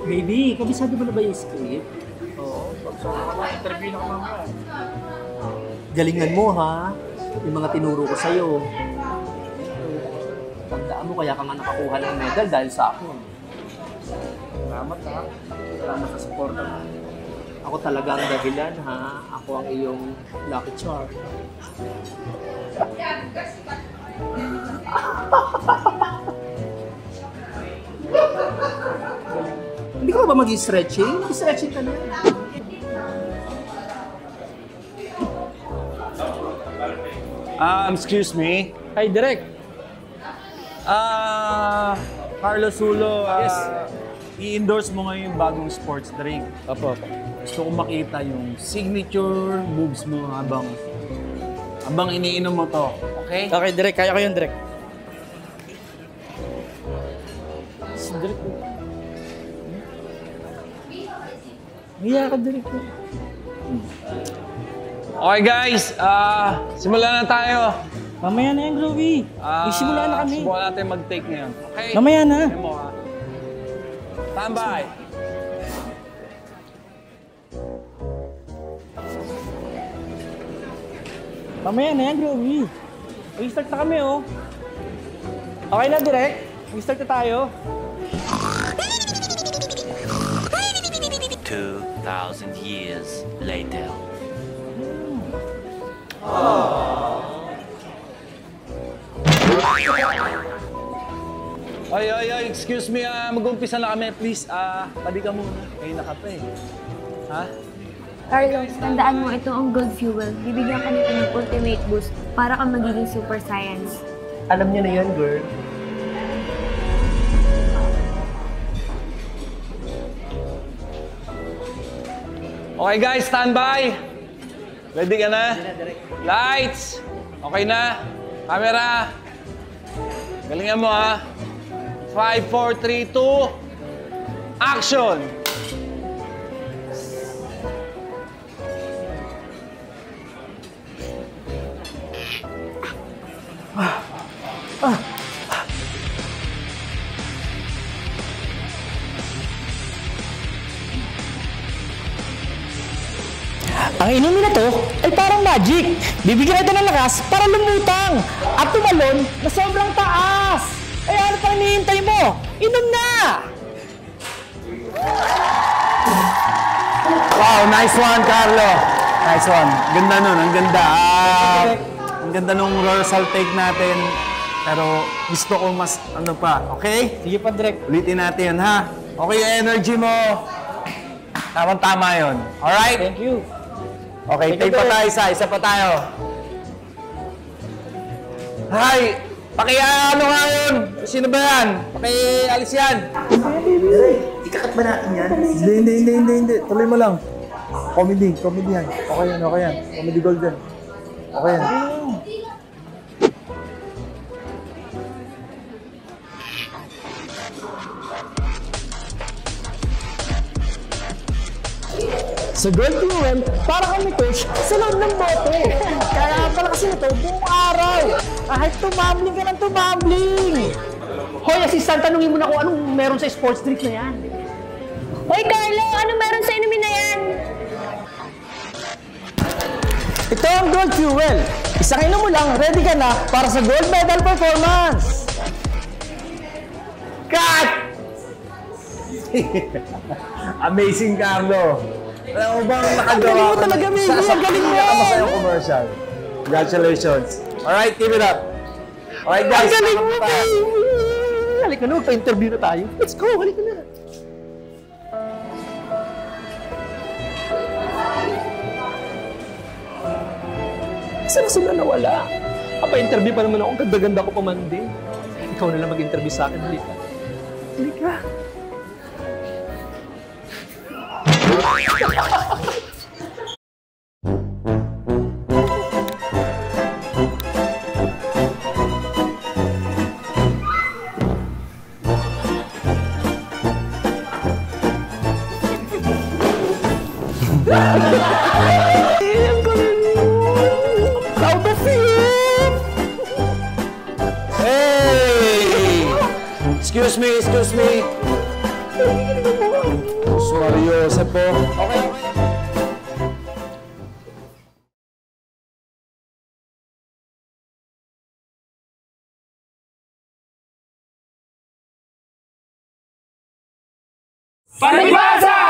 Baby, kabisado mo na ba yung script? Oo, interview na ko mamaya. Galingan mo ha, yung mga tinuro ko sa'yo. Tandaan mo kaya ka nga nakakuha ng medal dahil sa akin. Salamat ha. Salamat sa support mo. Ako talaga ang dahilan ha, ako ang iyong lucky charm. Hindi ka ba mag-stretching? Mag-stretching ka na. Excuse me. Hi, Direk. Carlos Sulo, Yes. i-endorse mo ngayon yung bagong sports drink. Opo. Gusto kong makita yung signature moves mo habang iniinom mo to. Okay? Okay, Direk. Kaya ko yun, Direk. Direk. Hiya ka, Direk. Okay guys, simulan na tayo. Mamaya na yan, Groovy. Isimula na kami. Subukan natin mag-take ngayon. Okay? Mamaya na. Tignan mo, ha? Standby. Mamaya na yan, Groovy. Restart na kami, oh. Okay na, Direk. Restart na tayo. 2,000 years later. Oy, excuse me, mag-umpisa na kami, please. Tabi ka muna. Kayo na ka pa eh. Ha? Carlos, tandaan mo, ito ang gold fuel. Bibigyan ka nito ng ultimate boost para kang magiging super science. Alam niya na yan, girl. Okay guys, standby. Ready ka na? Lights. Okay na. Camera. Galingan mo ha. 5, 4, 3, 2. Action! Ang inumin na to ay parang magic. Bibigyan kita ng lakas para lumutang at tumalon na sobrang taas. Ay ano pang hinihintay mo? Inom na! Wow, nice one, Carlo. Nice one. Ganda nun, ang ganda. Ang ganda nung rehearsal take natin. Pero gusto ko mas ano pa, okay? Sige pa, Direk. Ulitin natin, ha? Okay yung energy mo. Tamang-tama yun. Alright? Thank you. Okay, Thank take you, pa Direk. tayo isa pa tayo. Hi! Paki-ano nga yun? Sino ba yan? Paki-alis yan. Ikakat ba natin yan? Hindi. Tuloy mo lang. Comedy yan. Okay yan. Comedy gold yan. Okay yan. Sa Gold Fuel, para kami coach sa loob ng bote. Kaya pala kasi ito buong araw. Kahit tumambling ka ng tumambling. Hoy, assistant, tanungin mo na kung anong meron sa sports drink na yan. Hoy, Carlo! Ano meron sa inumin na yan? Ito ang Gold Fuel. Isang inom mo lang, ready ka na para sa gold medal performance. Cut! Amazing, Carlo. Alam mo bang nakagawa Ang galing mo talaga, Miggy. Ang galing mo. Masayang commercial. Congratulations. Alright, keep it up. Alright, guys. Ang galing mo, pa. baby. Halika na, magpa-interview na tayo. Let's go, halika na. Saan sila nawala? Kapa-interview pa naman ako, ang ganda-ganda ko pa man din. Ikaw na lang mag-interview sa akin, halika. Halika. Hey! Excuse me. Mario Joseph po. Okay. Palibasa!